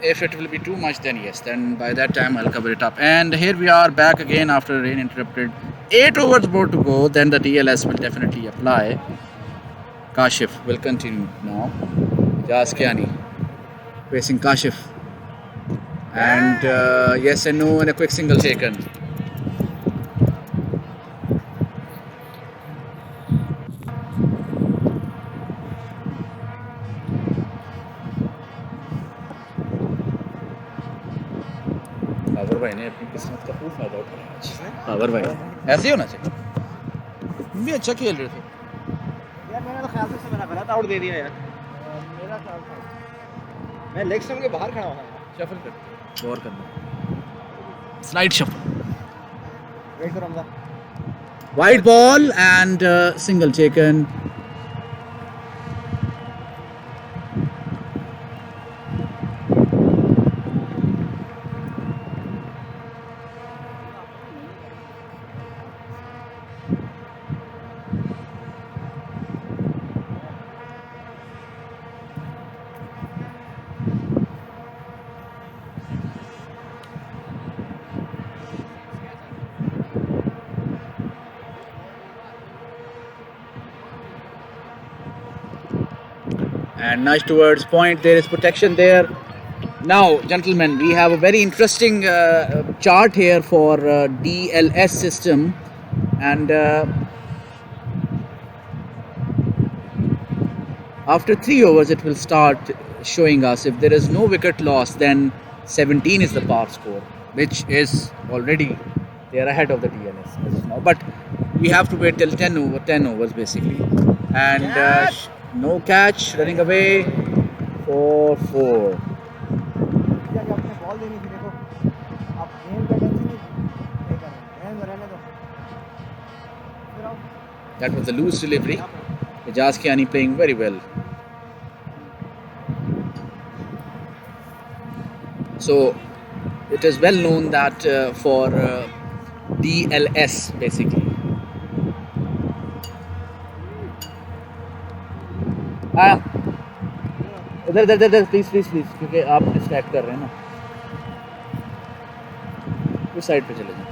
If it will be too much, then yes, then by that time I'll cover it up. And here we are back again after rain interrupted. 8 overs more to go, then the DLS will definitely apply. Kashif will continue now. Jaskiani facing Kashif. And yes and no, and a quick single taken. Babar भाई ने अपनी किस्मत का खूब फायदा उठाया आज. बाबर भाई ऐसे ही होना चाहिए. भी अच्छा खेल रहे थे यार. मैंने तो ख्याल से मैंने गलत आउट दे दिया यार. मेरा ख्याल था मैं लेग स्टंप के बाहर खड़ा हुआ था. शफल कर गौर करना. Slide shuffle. वेट करो Hamza. White ball and single taken. And nice towards point. There is protection there. Now, gentlemen, we have a very interesting chart here for DLS system, and after 3 overs, it will start showing us if there is no wicket loss, then 17 is the par score, which is already they are ahead of the DLS as of now. But we have to wait till 10 overs basically, and. No catch, running away for 4. That was a loose delivery. Jaskiani playing very well. So it is well known that for DLS basically. इधर please क्योंकि आप distract कर रहे हैं ना. उस side पे चले जाओ.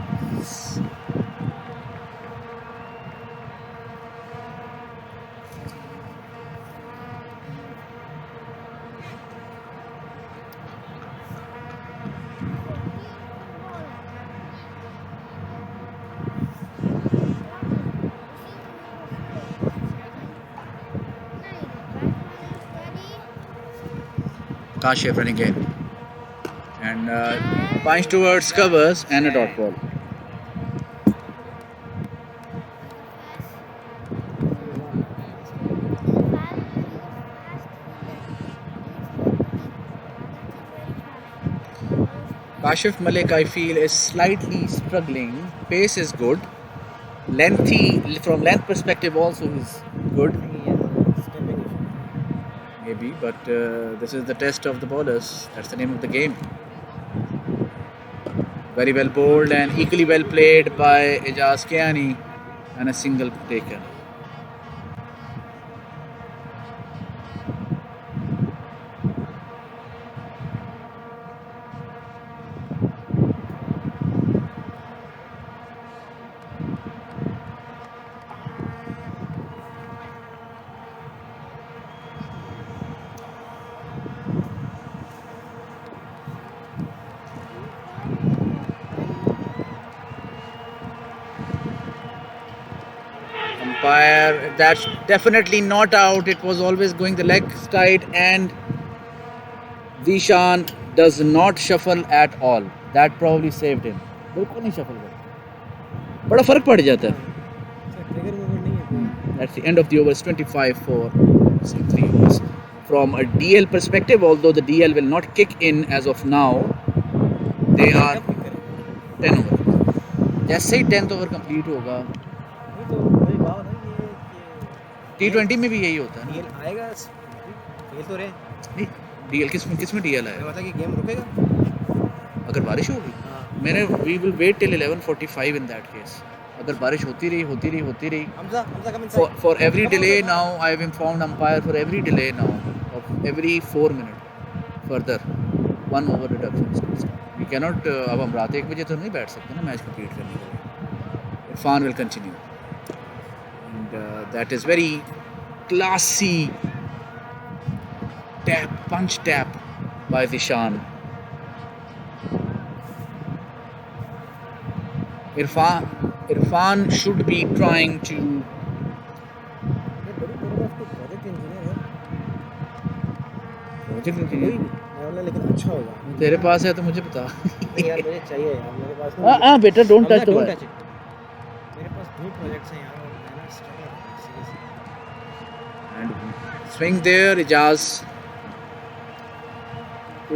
Kashif running in and punch towards covers and a dot ball. Kashif Malik, I feel, is slightly struggling. Pace is good. Lengthy, from length perspective also is good. Maybe, but this is the test of the bowlers. That's the name of the game. Very well bowled and equally well played by Jaskiani, and a single taken. Umpire, that's definitely not out. It was always going the leg side, and Vishan does not shuffle at all. That probably saved him. बिल्कुल नहीं shuffle कर. बड़ा फर्क पड़ जाता है. That's the end of the over. 25 for 3 overs. From a DL perspective, although the DL will not kick in as of now, they are 10 over. जैसे ही 10th over complete होगा. T20 में भी यही होता है. डीएल आएगा. खेल तो रहे नहीं. डीएल किसमें डीएल आएगा? मतलब कि गेम रुकेगा अगर बारिश होगी. मैंने we will wait till 11:45 in that case. अगर बारिश होती रही. For every delay now, I have informed umpire for every delay now of every 4 minutes further. 1 over reduction. We cannot अब हम रात 1 बजे तो नहीं बैठ सकते ना मैच कंप्लीट करने के लिए. Irfan will continue. And that is very classy punch tap by Zishan. Irfan should be trying to. लेकिन अच्छा होगा. तेरे पास है तो मुझे बता. नहीं यार मुझे चाहिए यार मेरे पास. हाँ बेटा don't touch the ball. मेरे पास 2 प्रोजेक्ट्स हैं यार और मैं ना struggle. And swing there, Ijaz.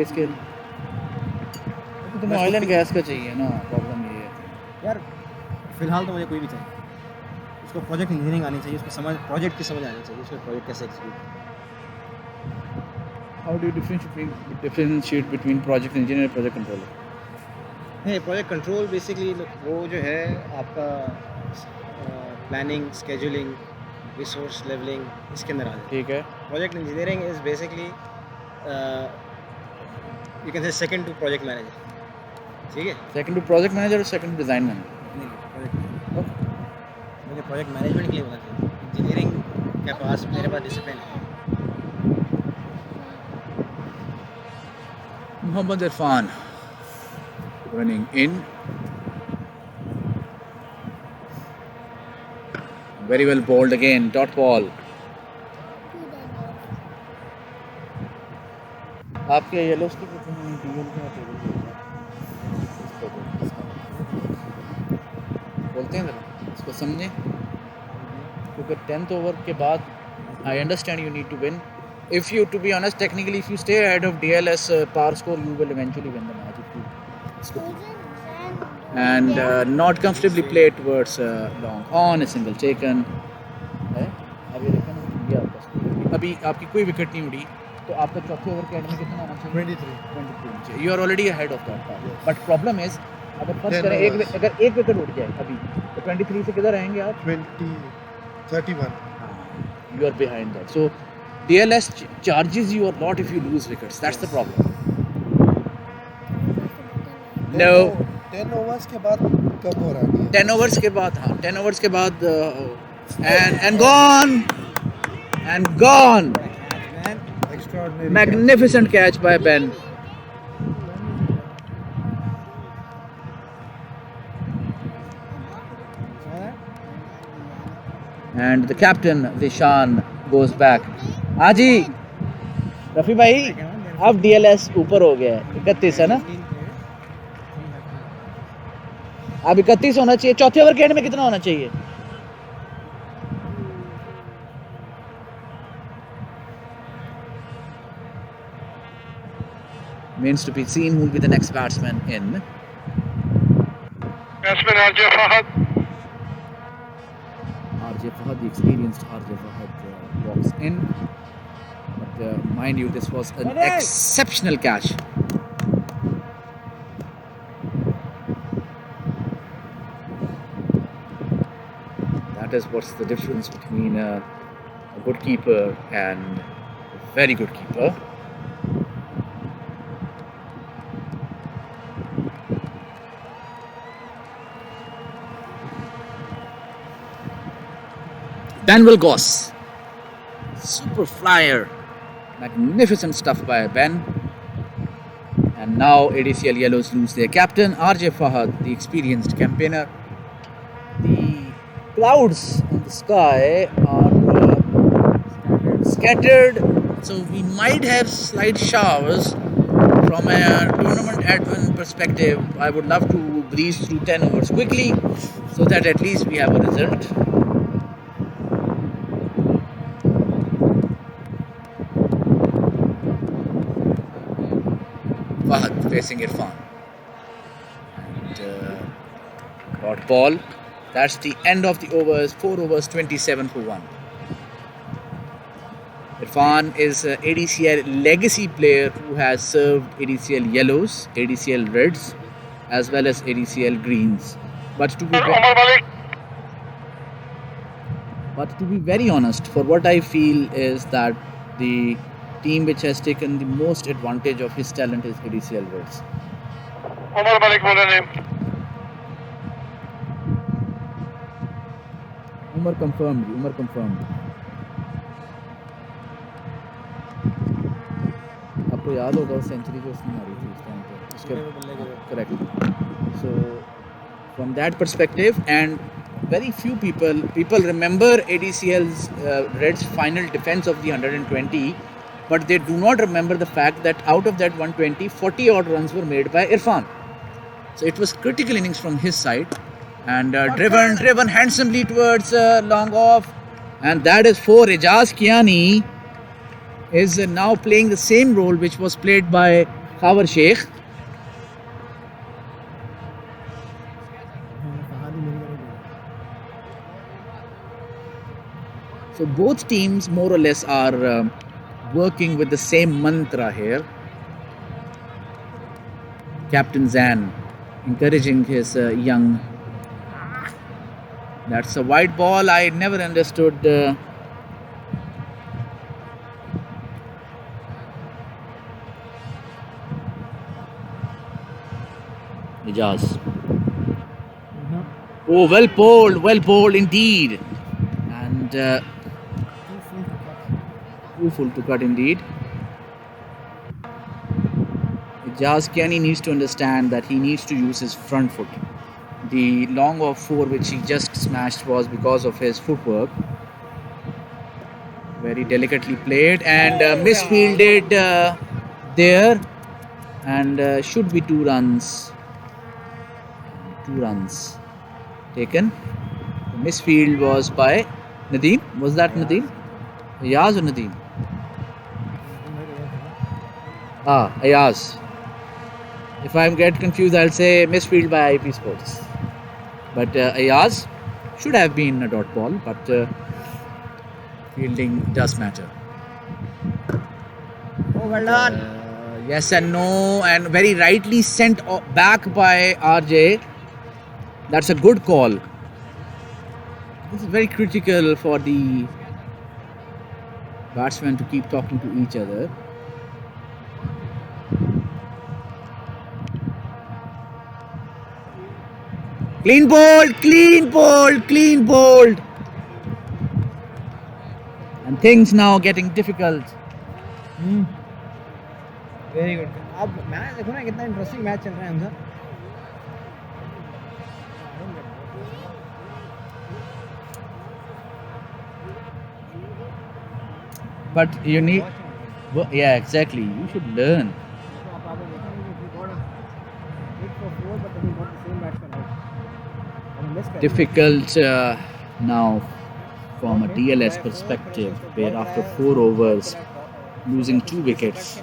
इसके तो तुम्हें ऑयल एंड गैस का चाहिए ना. प्रॉब्लम ये है यार फिलहाल तो मुझे कोई भी चाहिए. उसको प्रोजेक्ट इंजीनियरिंग आनी चाहिए. उसको समझ प्रोजेक्ट की समझ आनी चाहिए. उसको प्रोजेक्ट कैसे execute. How do you differentiate between project engineer and project controller? नहीं प्रोजेक्ट कंट्रोल बेसिकली वो जो है आपका प्लानिंग स्केजुलिंग रिसोर्स लेवलिंग इसके अंदर आ जाए. ठीक है. Project engineering is basically you can say second to project manager. ठीक है. सेकंड टू प्रोजेक्ट मैनेजर और सेकंड टू डिजाइन मैनेजर. नहीं प्रोजेक्ट मुझे प्रोजेक्ट मैनेजमेंट के लिए होना चाहिए. इंजीनियरिंग के पास मेरे पास डिसिप्लिन है. Mohammad Irfan running in. Very well bowled again. Dot ball. आपके येलोस की कितनी डीएल का टेबल बोलते हैं जरा इसको समझें क्योंकि 10th ओवर के बाद I understand you need to win. If you, to be honest, technically, if you stay ahead of DLS par score, you will eventually win the match. If you and not comfortably play towards long on a single taken. अभी देखो ना ये आपका score. अभी आपकी कोई wicket नहीं उड़ी तो आपका चौथे ओवर के एंड में कितना आना चाहिए? 23. You are already ahead of that. But problem is अगर फर्स्ट करें अगर एक विकेट उड़ जाए अभी तो 23 से किधर आएंगे आप? 31. You are behind that. So DLS charges you a lot if you lose wickets. That's the problem. No. 10 overs के बाद कब हो रहा है? 10 overs के बाद हाँ 10 overs के बाद and gone. Extraordinary. Magnificent catch by Ben. And the captain Zishan goes back. हाँ जी रफ़ी भाई अब DLS ऊपर हो गया है 31 है ना. अब 31 होना चाहिए. चौथे ओवर के एंड में कितना होना चाहिए? Means to be seen who will be the next batsman in. Batsman RJ Fahad. RJ Fahad, the experienced RJ Fahad walks in. But mind you, this was an exceptional catch. That is what's the difference between a good keeper and a very good keeper. Ben Wilgoss, super flyer, magnificent stuff by Ben. And now ADCL Yellows lose their captain RJ Fahad, the experienced campaigner. The clouds in the sky are scattered, so we might have slight showers. From a tournament admin perspective, I would love to breeze through 10 overs quickly so that at least we have a result. Fahad facing Irfan. And dot ball. That's the end of the overs. 4 overs, 27 for 1. Irfan is an ADCL legacy player who has served ADCL Yellows, ADCL Reds, as well as ADCL Greens. But to be very honest, for what I feel is that the team which has taken the most advantage of his talent is ADCL Reds. Umar Malik बोल रहे हैं. Umar confirmed. आपको याद होगा century जो उसने मारी थी उस टाइम पे उसके correct. So from that perspective, and very few people remember ADCL's Reds final defense of the 120, but they do not remember the fact that out of that 120, 40 odd runs were made by Irfan. So it was critical innings from his side, and driven handsomely towards long off, and that is for Ijaz Kiani is now playing the same role which was played by Khawar Sheikh. So both teams more or less are working with the same mantra here. Captain Zan encouraging his young. That's a wide ball. I never understood. Ijaz. Oh, well bowled indeed. And too full to cut indeed. Ijaz Kiani needs to understand that he needs to use his front foot. The long off 4 which he just smashed was because of his footwork. Very delicately played and misfielded there, and should be 2 runs. 2 runs taken. The misfield was by Nadeem. Was that Nadeem? Ayaz or Nadeem? Ayaz. If I get confused, I'll say misfield by IP Sports. But Ayaz should have been a dot ball, but fielding does matter. Oh, well done. Yes and no, and very rightly sent back by RJ. That's a good call. This is very critical for the batsmen to keep talking to each other. Clean bowled. And things now getting difficult. Very good. अब match देखो ना कितना interesting match चल रहा है हमसा. But you need, yeah, exactly. You should learn. Difficult now from a DLS perspective, where after 4 overs, losing 2 wickets,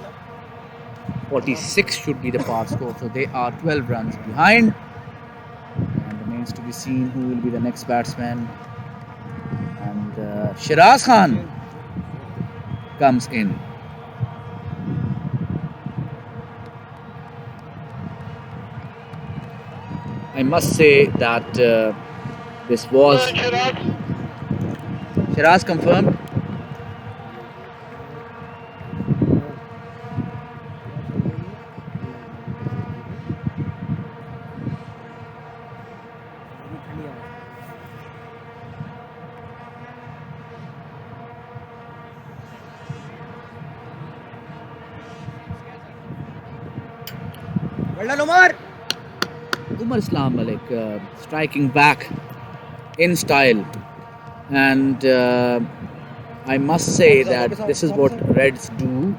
46 should be the par score. So they are 12 runs behind, and remains to be seen who will be the next batsman. And Shiraz Khan comes in. I must say that this was Shiraz confirmed. Well done, Umar. Umar Islam Malik striking back in style, and I must say that this is what Reds do.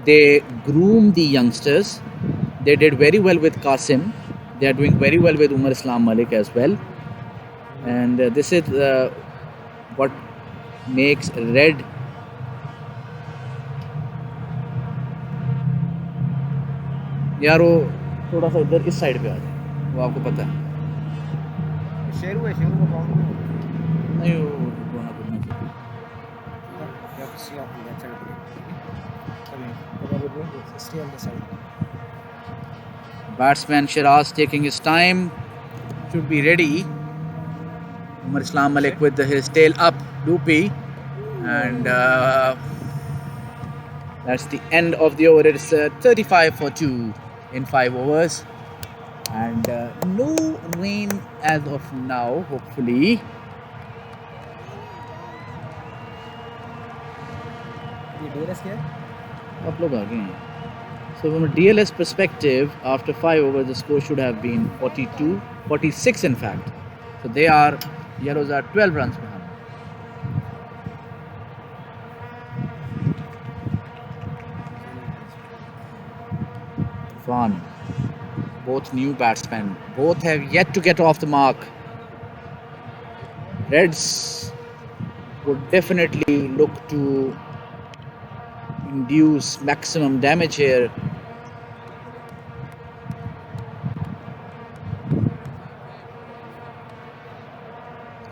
They groom the youngsters. They did very well with Qasim. They are doing very well with Umar Islam Malik as well, and this is what makes Red यार वो थोड़ा सा इधर इस side पे आ जाए, वो आपको पता है. शेरू को प्रॉब्लम नहीं वो दोनों करना चाहिए. Batsman Shiraz taking his time, should be ready. Umar Islam Malik with his tail up, loopy, and That's the end of the over. It's 35 for 2 in 5 overs. And no rain as of now, hopefully. ये DNS क्या है? आप लोग आ गए हैं. So from a DLS perspective, after 5 overs, the score should have been 42, 46 in fact. So they are, Yellows are 12 runs behind. Fun. Both new batsmen. Both have yet to get off the mark. Reds would definitely look to induce maximum damage here.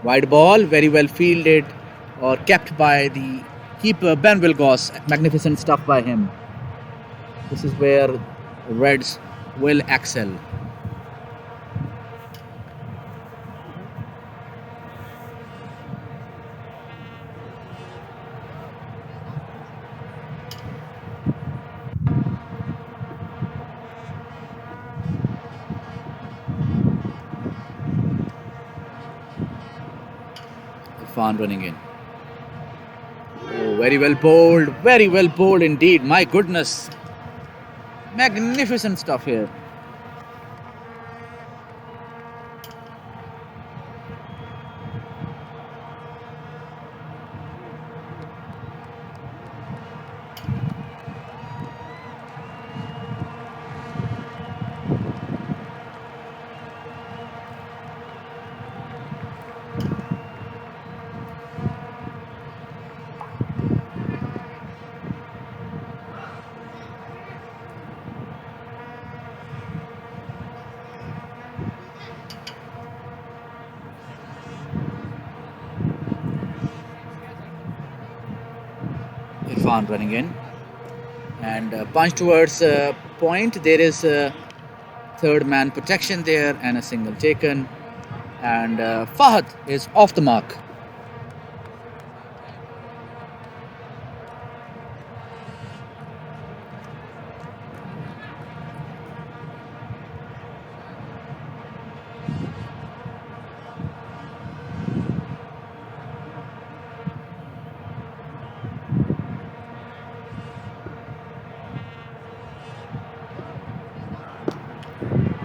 Wide ball, very well fielded or kept by the keeper Ben Wilgoss. Magnificent stuff by him. This is where Reds will excel. Irfan running in. Oh, very well bowled indeed. My goodness. Magnificent stuff here. Irfan running in and punch towards point. There is third man protection there and a single taken, and Fahad is off the mark.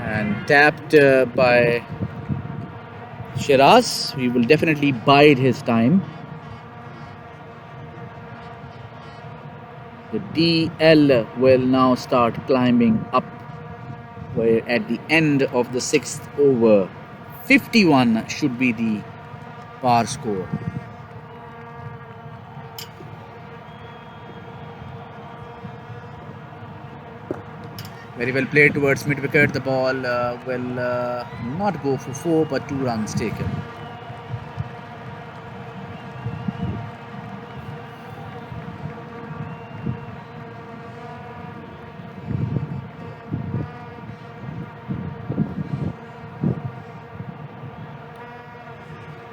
And tapped by Shiraz. We will definitely bide his time. The DL will now start climbing up. Where at the end of the 6th over, 51 should be the par score. Very well played towards mid wicket. The ball will not go for 4 but 2 runs taken.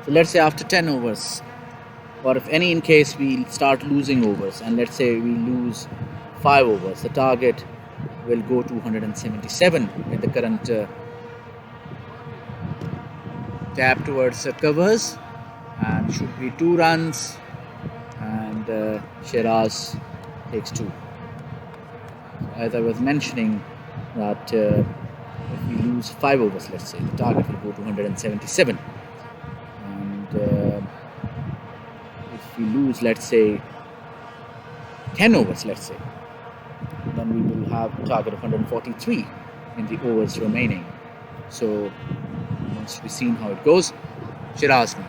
So let's say after 10 overs, or if any in case we start losing overs, and let's say we lose 5 overs, the target will go to 177 with the current tap towards covers, and should be 2 runs, and Shiraz takes 2. As I was mentioning that if we lose 5 overs, let's say, the target will go to 177, and if we lose, let's say, 10 overs, let's say, then we will have a target of 143 in the overs remaining. So wants to be seen how it goes. Shiraz now.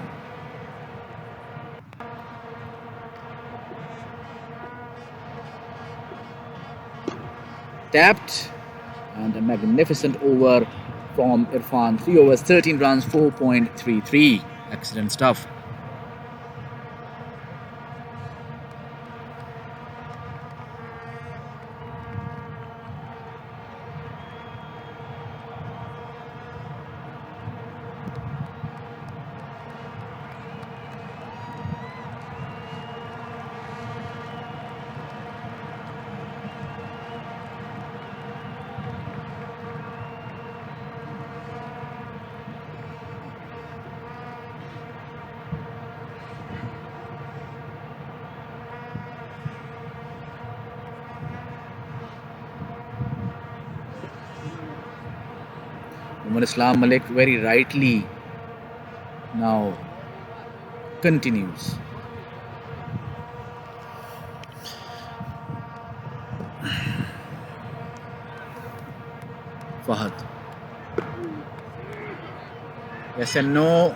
Tapped, and a magnificent over from Irfan. 3 overs, 13 runs, 4.33. Excellent stuff. Umar Islam Malik very rightly now continues. Fahad. Yes and no.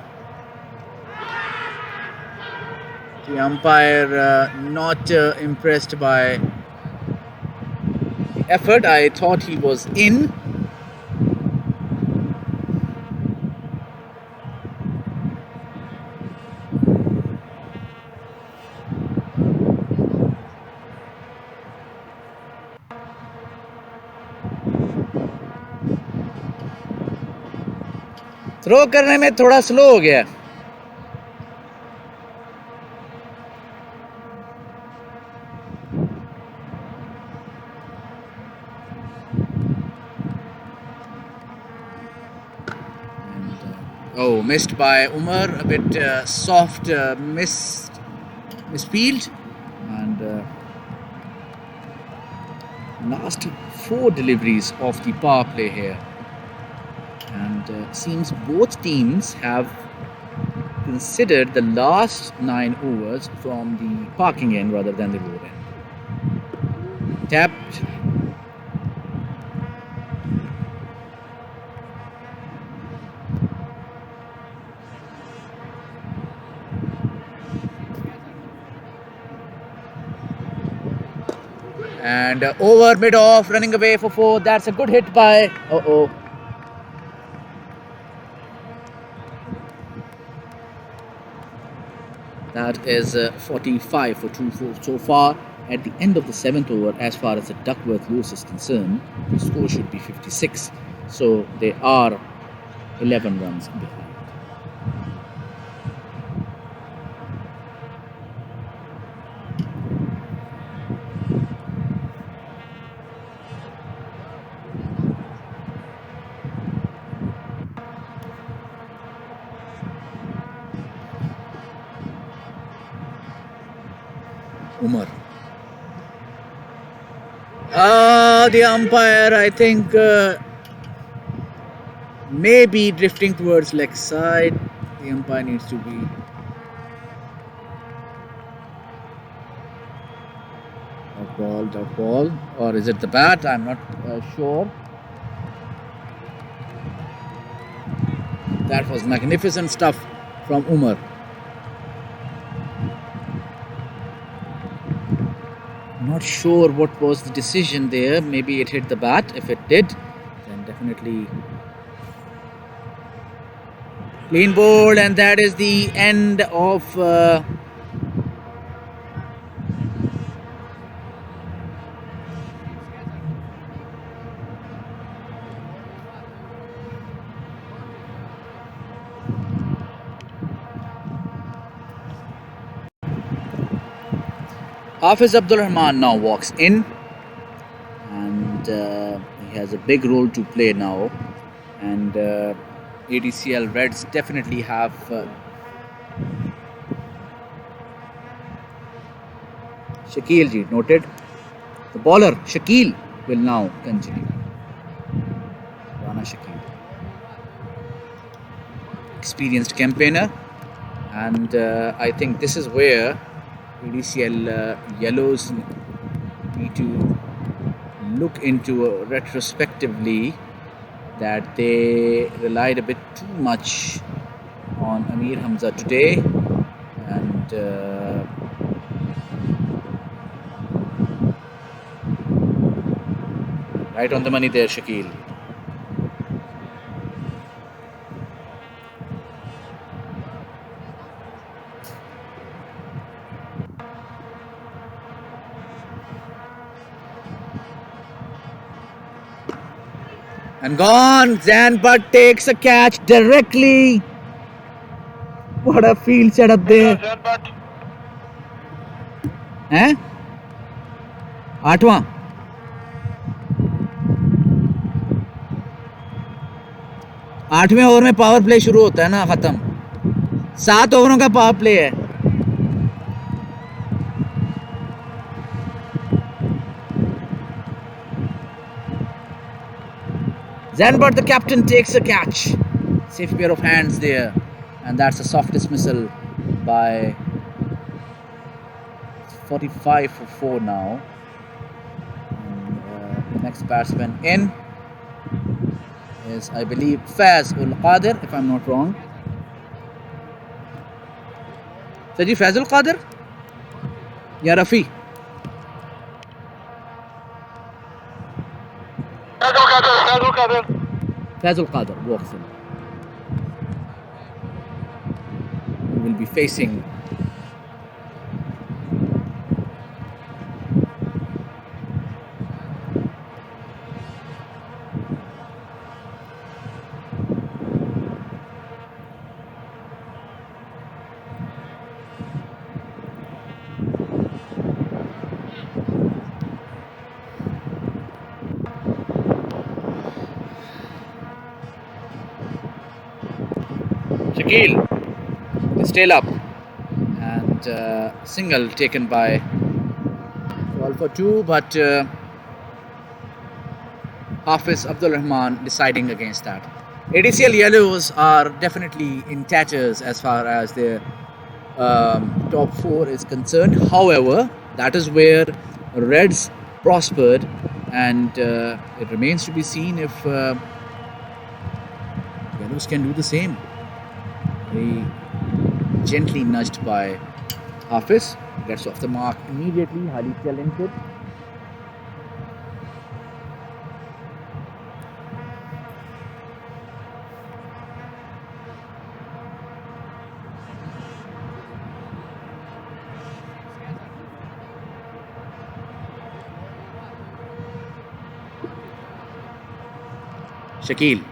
The umpire not impressed by the effort. I thought he was in. Throw करने में थोड़ा slow हो गया. Oh, missed by Umar, a bit soft misfield, and last 4 deliveries of the power play here, and seems both teams have considered the last 9 overs from the parking end rather than the road end. Tapped. And over mid off, running away for 4. That's a good hit by. That is 45 for 2-4 so far. At the end of the 7th over, as far as the Duckworth Lewis is concerned, the score should be 56. So they are 11 runs behind. Umar. The umpire, I think, may be drifting towards leg side. The umpire needs to be. Dot ball. Or is it the bat? I'm not sure. That was magnificent stuff from Umar. Not sure what was the decision there. Maybe it hit the bat. If it did, then definitely clean bowled, and that is the end of Hafiz Abdul Rahman now walks in, and he has a big role to play now, and ADCL Reds definitely have Shakil ji noted. The bowler Shakil will now continue. Rana Shakil, experienced campaigner, and I think this is where ADCL Yellows need to look into retrospectively that they relied a bit too much on Amir Hamza today, and right on the money there, Shakil. And gone. Zan Butt takes a catch directly. What a field setup there. हैं? 8वां. आठवें over में power play शुरू होता है ना, खत्म. 7 ओवरों का पावर प्ले है. Zanbert, the captain, takes a catch. Safe pair of hands there. And that's a soft dismissal by 45 for 4 now. And, the next batsman in is, I believe, Faz ul Qadir, if I'm not wrong. Saji Faz ul Qadir? Ya Rafi? Faz ul Qadir walks in. We will be facing Shakil is tail up, and single taken by ball for 2, but Hafiz Abdul Rahman deciding against that. ADCL yellows are definitely in tatters as far as their top 4 is concerned. However, that is where Reds prospered, and it remains to be seen if yellows can do the same. Very gently nudged by Hafiz, gets off the mark immediately, highly talented. Shakil.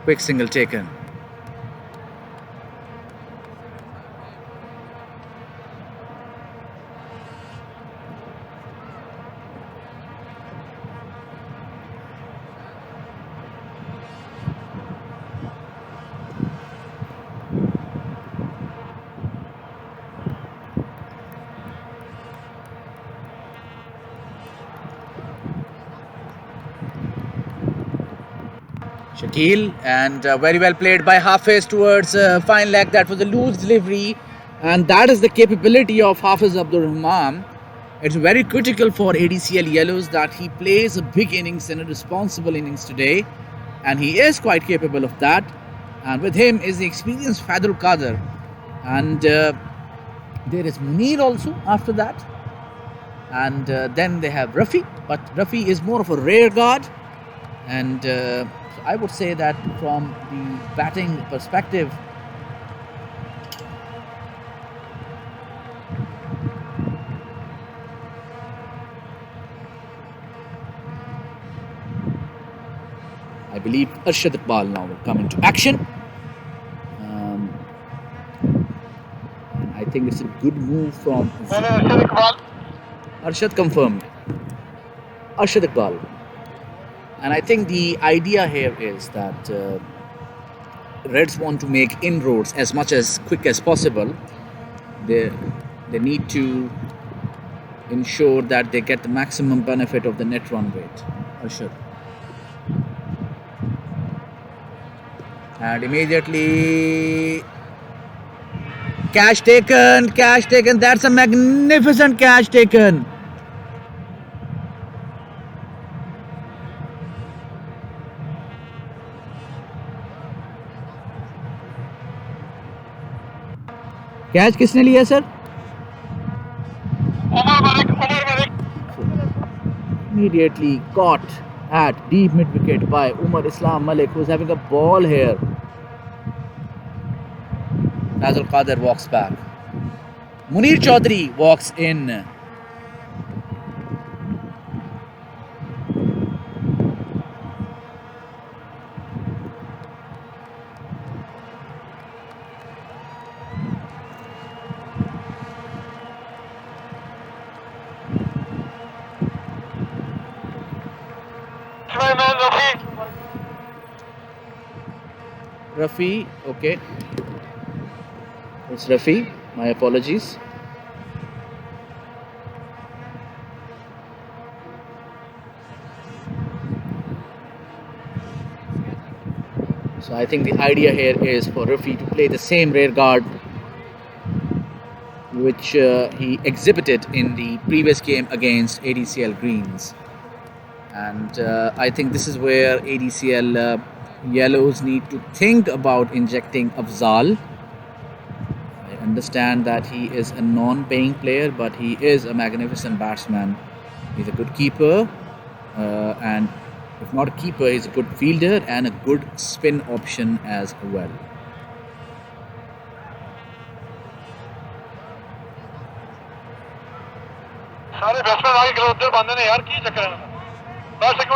Quick single taken. Shakil, and very well played by Hafiz towards fine leg. That was a loose delivery, and that is the capability of Hafiz Abdul Rahman. It's very critical for ADCL Yellows that he plays a big innings and a responsible innings today, and he is quite capable of that. And with him is the experienced Fadul Qadir, and there is Munir also after that, and then they have Rafi, but Rafi is more of a rear guard, and I would say that from the batting perspective, I believe Arshad Iqbal now will come into action. And I think it's a good move from Arshad confirmed. Arshad Iqbal. And I think the idea here is that Reds want to make inroads as much as quick as possible. They need to ensure that they get the maximum benefit of the net run rate. Arshad. And immediately catch taken. That's a magnificent catch taken. Catch किसने लिया sir? Immediately caught at deep mid wicket by Umar Islam Malik, who's having a ball here. Fazul Qadir walks back. Munir Chaudhary walks in. Rafi, okay. It's Rafi. My apologies. So I think the idea here is for Rafi to play the same rear guard which he exhibited in the previous game against ADCL Greens. And I think this is where ADCL Yellows need to think about injecting Afzal. I understand that he is a non-paying player, but he is a magnificent batsman. He's a good keeper, and if not a keeper, he's a good fielder and a good spin option as well. सारे batsman आगे गए उधर बंदे ने यार की चक्कर है बस एक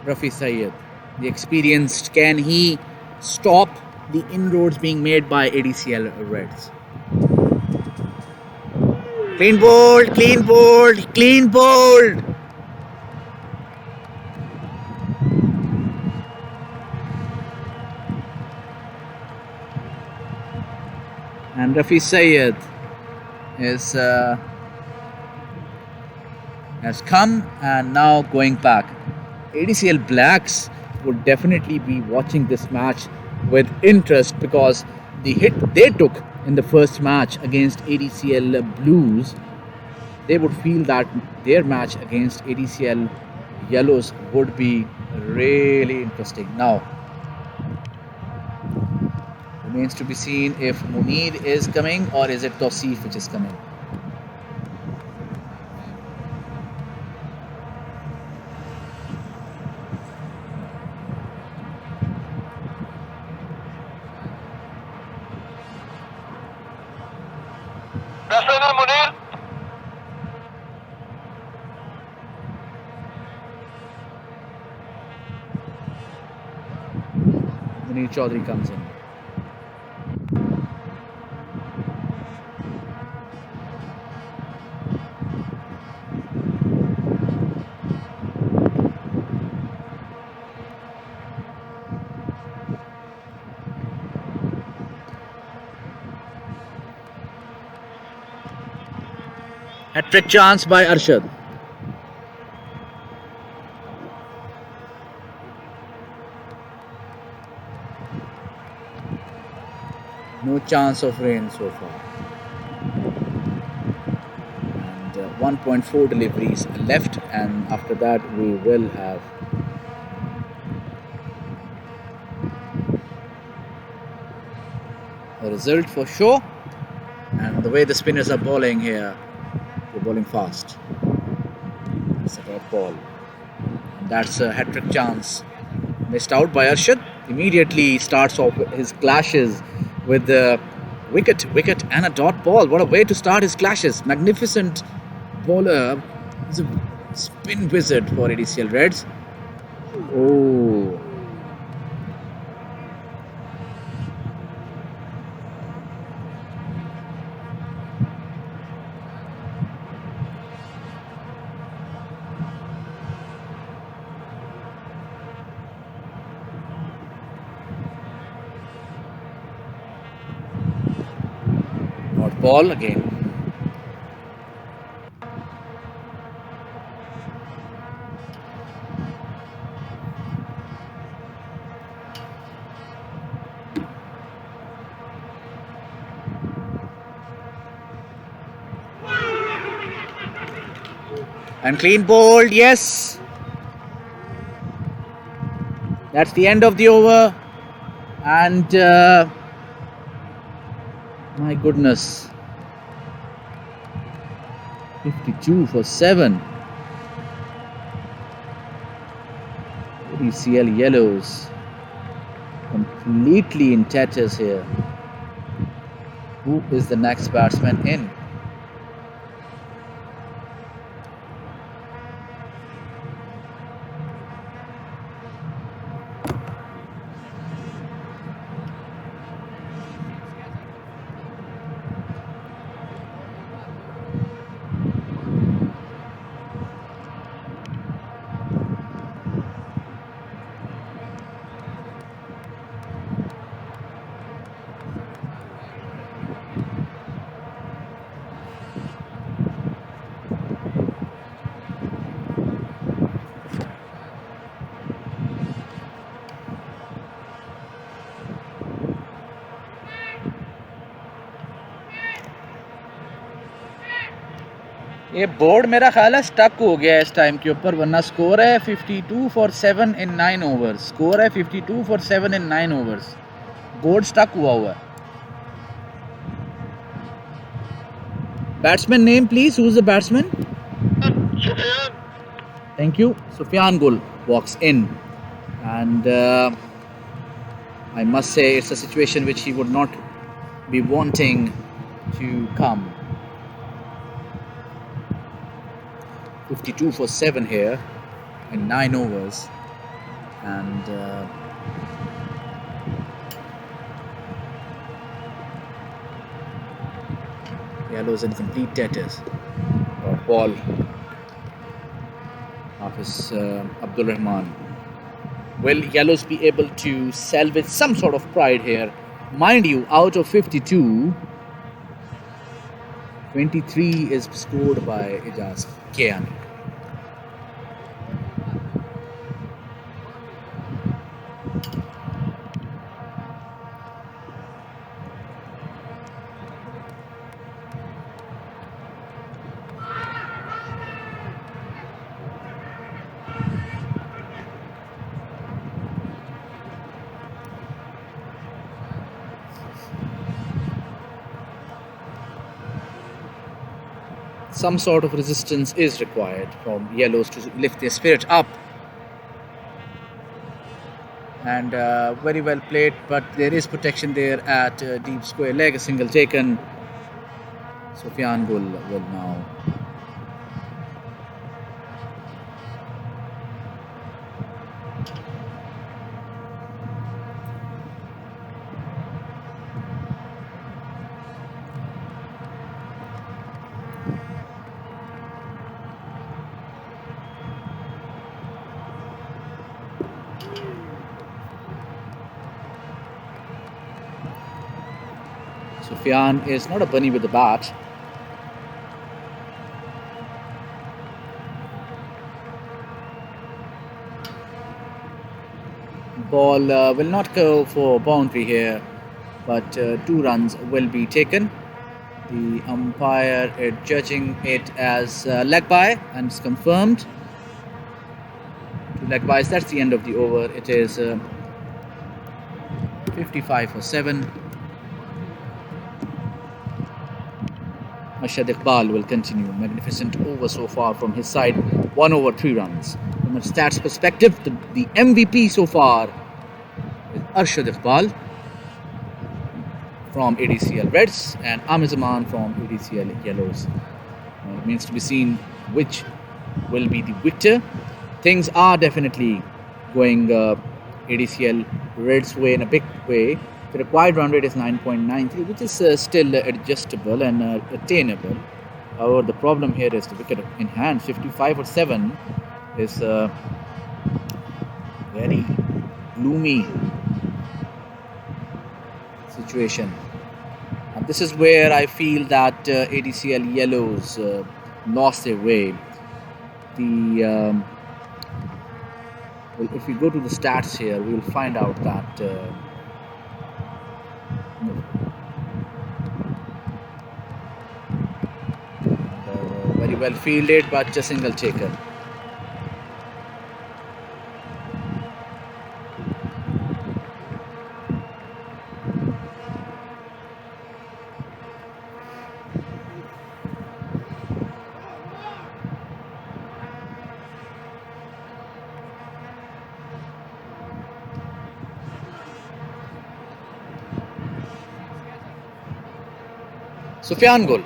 Rafi Sayed, the experienced, can he stop the inroads being made by ADCL Reds? Clean bowled, clean bowled, clean bowled. And Rafi Sayed is has come and now going back. ADCL Blacks would definitely be watching this match with interest because the hit they took in the first match against ADCL Blues, they would feel that their match against ADCL Yellows would be really interesting. Now, remains to be seen if Munir is coming or is it Tosif which is coming. Batsman है Munir Munir Chaudhary comes in. Hat-trick chance by Arshad. No chance of rain so far. And 1.4 deliveries left, and after that we will have a result for sure. And the way the spinners are bowling here, they're bowling fast. It's a dot ball. And that's a hat-trick chance. Missed out by Arshad. Immediately starts off his clashes with the wicket, and a dot ball. What a way to start his clashes. Magnificent bowler. He's a spin wizard for ADCL Reds. Oh. Not ball again. And clean bowled, yes. That's the end of the over. And my goodness, 52 for 7. ADCL Yellows completely in tatters here. Who is the next batsman in? ये board मेरा ख्याल है stuck हो गया है इस time के ऊपर, वरना स्कोर है 52 फॉर 7 इन 9 ओवर्स। स्कोर है 52 for 7 in 9 overs. Board stuck हुआ है। Batsman name please, who is the batsman? Sufyan. Thank you. Sufyan Gul walks in, and I must say it's a situation which he would not be wanting to come. 52 for 7 here in 9 overs, and Yellow's in complete tatters. Ball of his Abdul Rahman. Will Yellows be able to salvage some sort of pride here? Mind you, out of 52, 23 is scored by Ijaz Kian. Some sort of resistance is required from Yellows to lift their spirit up. And very well played, but there is protection there at deep square leg. A single taken. Sufyan Gul will now Sufyan is not a bunny with the bat. Ball will not go for boundary here, but 2 runs will be taken. The umpire is judging it as leg by, and it's confirmed. 2 leg bys, that's the end of the over. It is 55 for 7. Mashad Iqbal will continue. Magnificent over so far from his side. 1 over 3 runs. From a stats perspective, the MVP so far is Arshad Iqbal from ADCL Reds and Amir Zaman from ADCL Yellows. It remains to be seen which will be the victor. Things are definitely going ADCL Reds' way in a big way. The required run rate is 9.93, which is still adjustable and attainable. However, the problem here is the wicket in hand. 55 for 7 is very gloomy situation. And this is where I feel that ADCL Yellows lost their way. Well, if we go to the stats here, we will find out that very well fielded, but just single taken. Sufyan Gul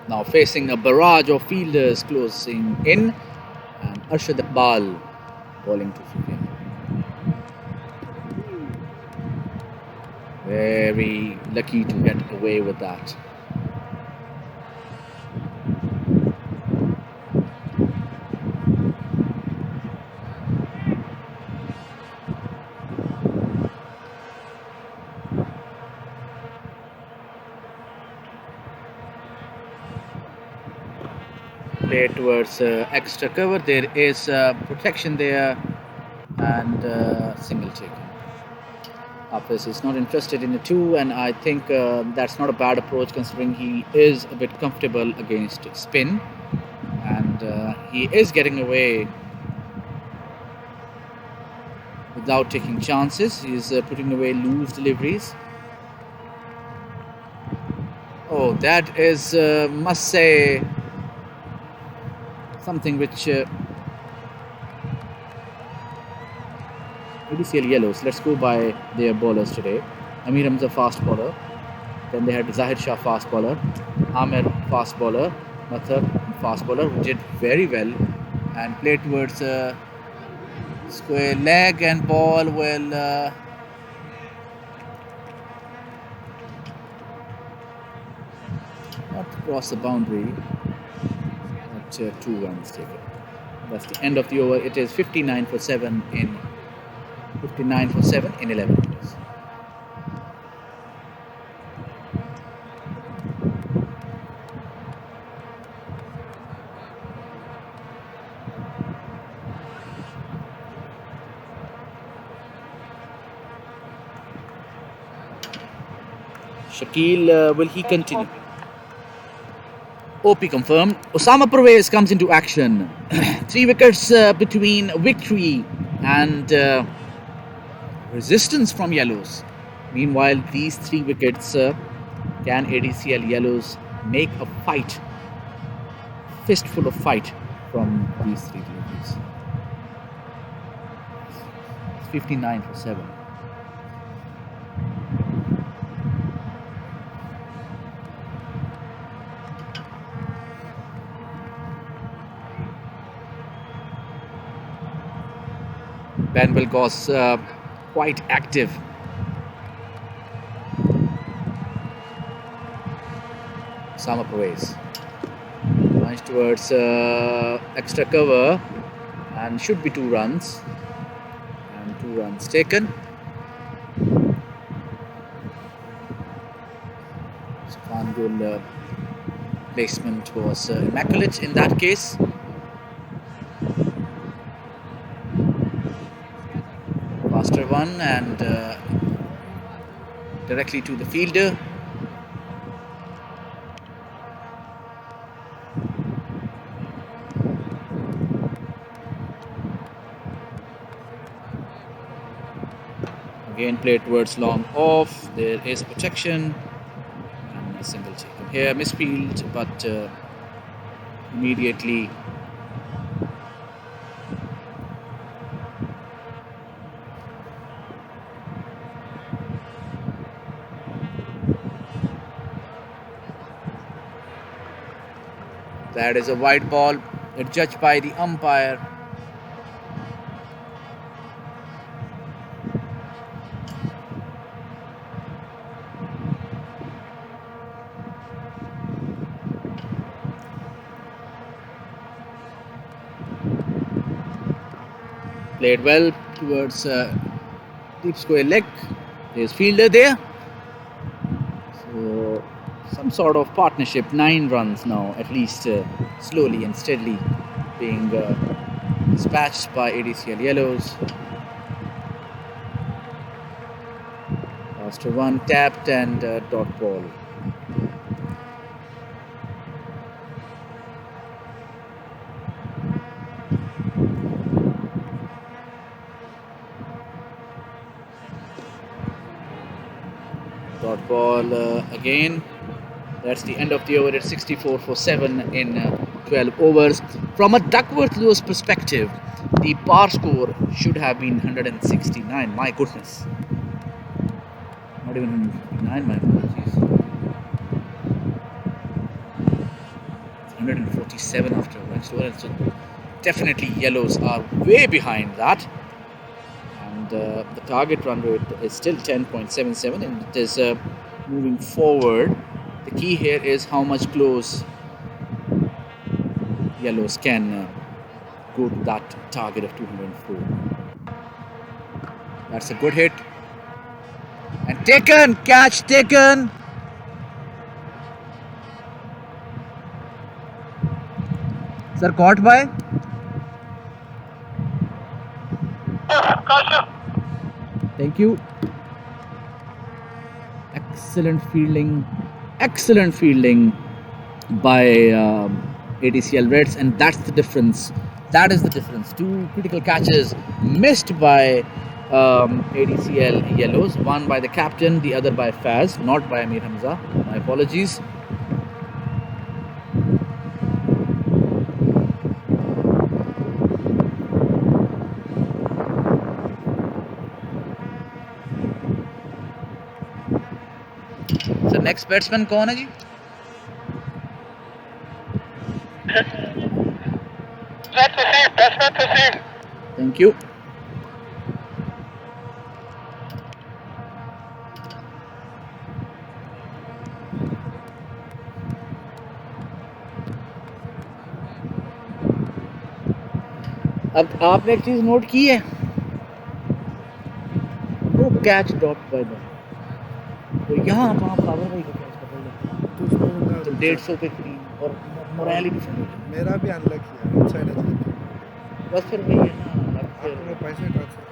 now facing a barrage of fielders closing in, and Arshad Iqbal bowling to Sufyan. Very lucky to get away with that. Play towards extra cover. There is protection there, and single taken. Hafiz is not interested in the 2, and I think that's not a bad approach considering he is a bit comfortable against spin. and he is getting away without taking chances. He's putting away loose deliveries. Oh, that is, must say, something which ADCL yellows. Let's go by their bowlers today. Amir Hamza fast bowler. Then they had Zahid Shah fast bowler, Amir fast bowler, Mathur fast bowler, who did very well and played towards square leg, and ball will not cross the boundary. But 2 runs taken. That's the end of the over. It is 59 for 7 in 11 overs. Shakil, will he continue? OP confirmed. Osama Pervez comes into action. 3 wickets between victory and resistance from yellows. Meanwhile, these 3 wickets can ADCL yellows make a fight, fistful of fight from these 3 deliveries. It's 59 for 7. Ben Wilcox quite active. Osama Pervez runs towards extra cover and should be 2 runs. And 2 runs taken. Sufan Gul placement was immaculate in that case. Faster one and directly to the fielder. Again played towards long off. There is protection and a single taken here. Misfield, but immediately that is a wide ball. It's judged by the umpire. Played well towards deep square leg. There's fielder there. So some sort of partnership. 9 runs now, at least slowly and steadily being dispatched by ADCL yellows. Faster one tapped and dot ball. Dot ball again. That's the end of the over at 64 for 7 in 12 overs. From a Duckworth-Lewis perspective, the par score should have been 169. My goodness. Not even 159, my apologies. It's 147 after a next over. So definitely yellows are way behind that. And the target run rate is still 10.77 and it is moving forward. The key here is how much close yellows can go to that target of 204. That's a good hit. And taken! Catch taken! Sir, caught by? Thank you. Excellent fielding by ADCL Reds, and that's the difference. That is the difference. Two critical catches missed by ADCL Yellows, one by the captain, the other by Faz, not by Amir Hamza. My apologies. So next batsman कौन है जी? Let's receive, batsman receive. Thank you. अब आपने एक चीज note की है, वो catch drop by the, तो यहाँ आप बाबर भाई का कैच पकड़ लें तो 150 पे फ्री और मोरल ही डिफरेंट हो जाए। मेरा भी अनलकी है, इनसाइड है, बस फिर वही है ना, आपको मैं पैसे ट्रांसफर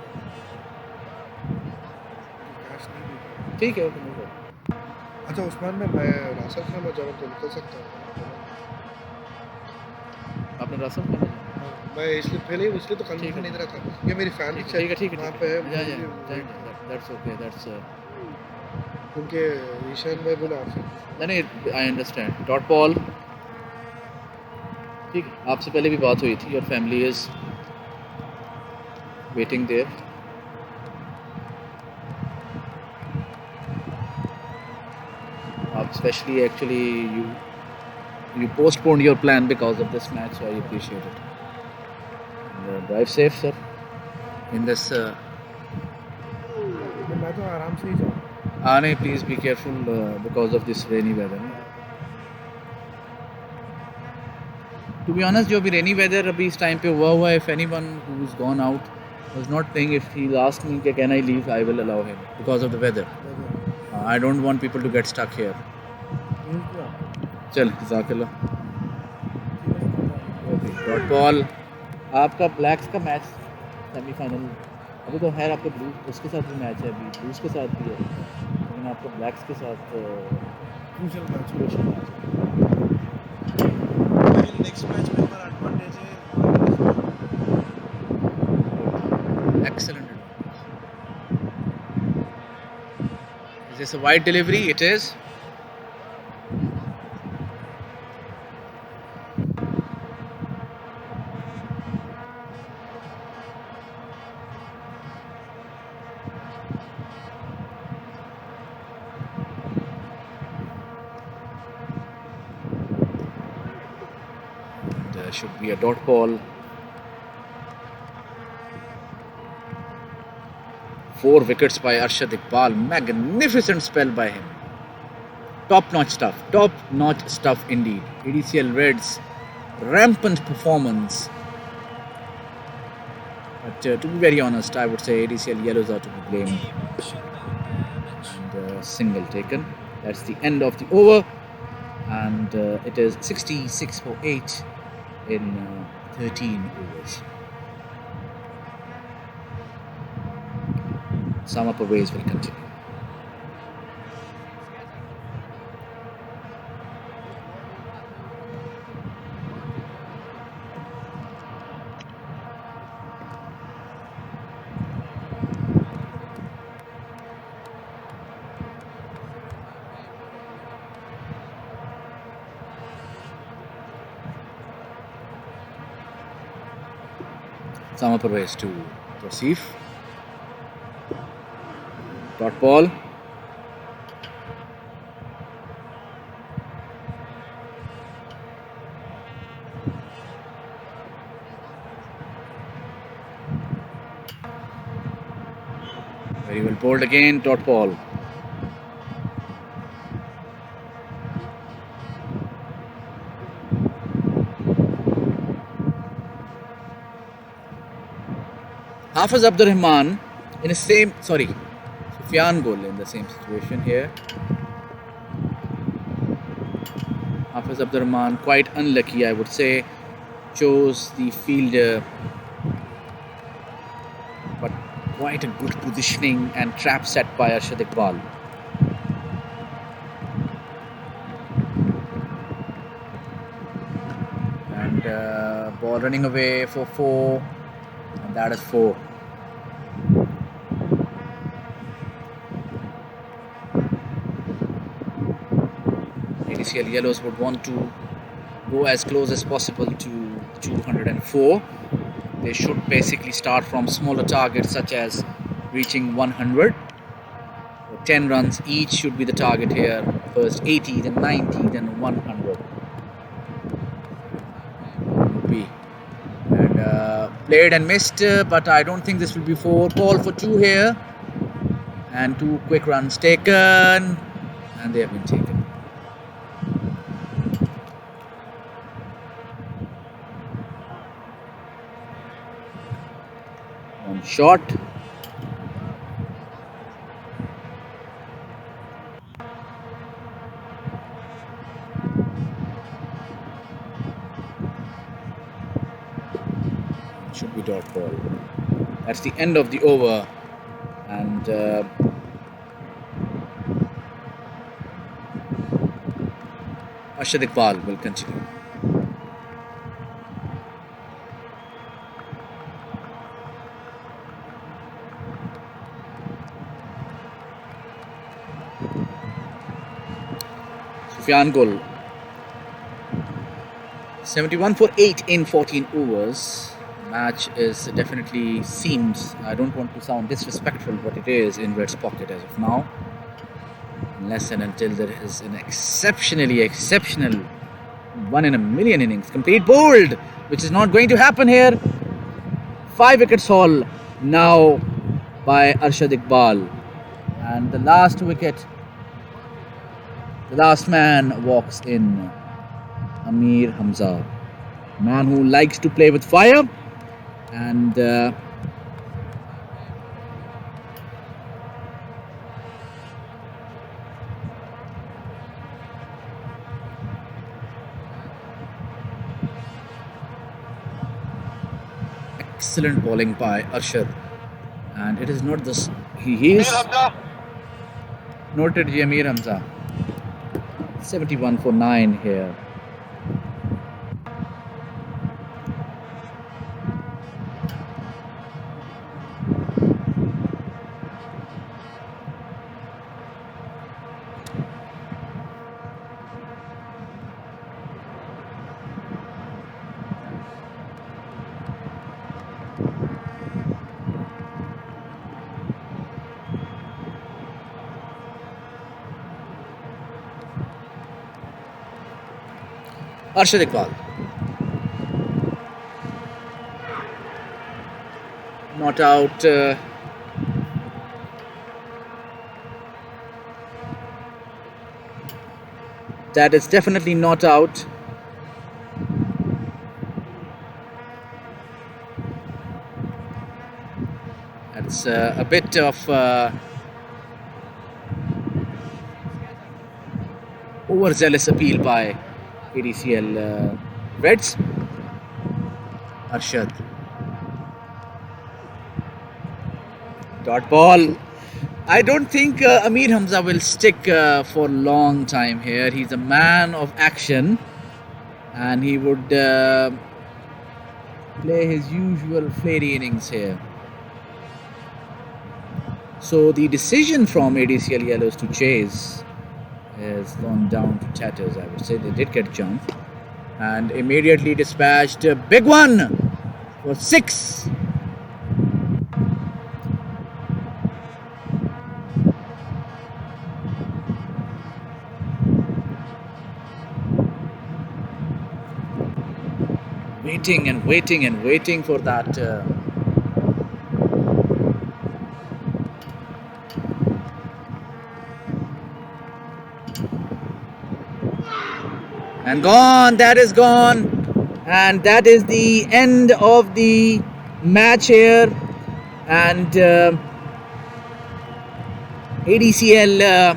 कैश नहीं दिया। ठीक है, ओके, नो प्रॉब्लम। अच्छा उस्मान में मैं रासत में मैं जरूर तो निकल सकता हूँ। आपने रास्ता में हाँ, मैं इसलिए पहले ही इसलिए तो कंफर्म नहीं दे रहा था, ये मेरी फैमिली ठीक है वहाँ पे है, दैट्स ओके, दैट्स क्योंकि ईशान में बोला आपसे नहीं, आई अंडरस्टैंड। डॉट बॉल, ठीक है, आपसे पहले भी बात हुई थी, your family is waiting there. आप specially actually you postponed your plan because of this match, so I appreciate it. And, drive safe, sir. In this, मैं तो आराम से ही जाऊँ। नहीं, please be careful because of this rainy weather. To be honest, जो भी rainy weather अभी इस time पे हुआ है, if anyone who's gone out was not playing, if he asked me कि can I leave, I will allow him because of the weather. I don't want people to get stuck here. चल, जज़ाकल्लाह। Okay, dot ball. आपका blacks का match semifinal, अभी तो खैर आपका blue उसके साथ भी मैच है, अभी ब्लूज के साथ भी है, लेकिन आपका ब्लैक्स के साथ क्रूशियल मैच लेकिन नेक्स्ट मैच में हमारा एडवांटेज है। excellent advantage. Is this a wide delivery? It is. Should be a dot ball. 4 wickets by Arshad Iqbal. Magnificent spell by him. Top-notch stuff. Top-notch stuff indeed. ADCL Reds, rampant performance. But to be very honest, I would say ADCL Yellows are to be blamed. And single taken. That's the end of the over. And it is 66 for 8 in 13 overs. Sama Pervez will continue. Sama Pervez to Rasif. Dot ball. Very well bowled again. Dot ball. Hafiz Abdur Rahman in the same, Sufyan Gol in the same situation here. Hafiz Abdur Rahman quite unlucky, I would say, chose the fielder, but quite a good positioning and trap set by Arshad Iqbal. and ball running away for 4, and that is 4. ADCL Yellows would want to go as close as possible to 204. They should basically start from smaller targets such as reaching 100. 10 runs each should be the target here. First 80, then 90, then 100. And played and missed, but I don't think this will be 4. Call for 2 here. And 2 quick runs taken. And they have been taken. One shot. Should be dot ball. That's the end of the over, and Arshad Iqbal will continue. Sufyan Gul, 71 for 8 in 14 overs. Match is definitely seems, I don't want to sound disrespectful, but it is in Red's pocket as of now. Unless and until there is an exceptional 1 in a million innings complete bowled, which is not going to happen here. 5 wickets haul now by Arshad Iqbal. And the last wicket, the last man walks in, Amir Hamza. Man who likes to play with fire. And excellent bowling by Arshad, and it is not this. He is noted Amir Hamza. 71 for 9 here. Arshad Iqbal. Not out. That is definitely not out. That's a bit of overzealous appeal by ADCL Reds. Arshad. Dot ball. I don't think Amir Hamza will stick for a long time here. He's a man of action, and he would play his usual flary innings here. So the decision from ADCL Yellows to chase has gone down to tatters, I would say. They did get jumped and immediately dispatched a big one for 6. Waiting and waiting and waiting for that and gone. That is gone, and that is the end of the match here. And ADCL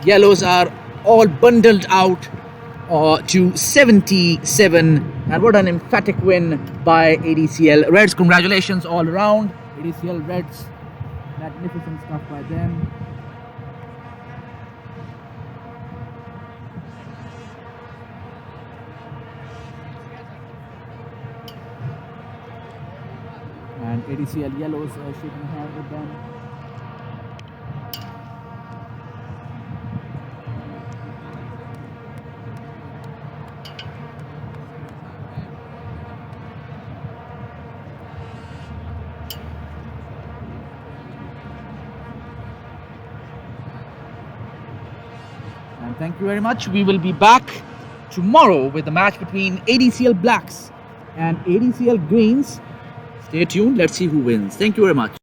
Yellows are all bundled out to 77, and what an emphatic win by ADCL Reds. Congratulations all around, ADCL Reds. Magnificent stuff by them. and ADCL yellows shaking hands with them. And thank you very much. We will be back tomorrow with the match between ADCL Blacks and ADCL Greens. Stay tuned. Let's see who wins. Thank you very much.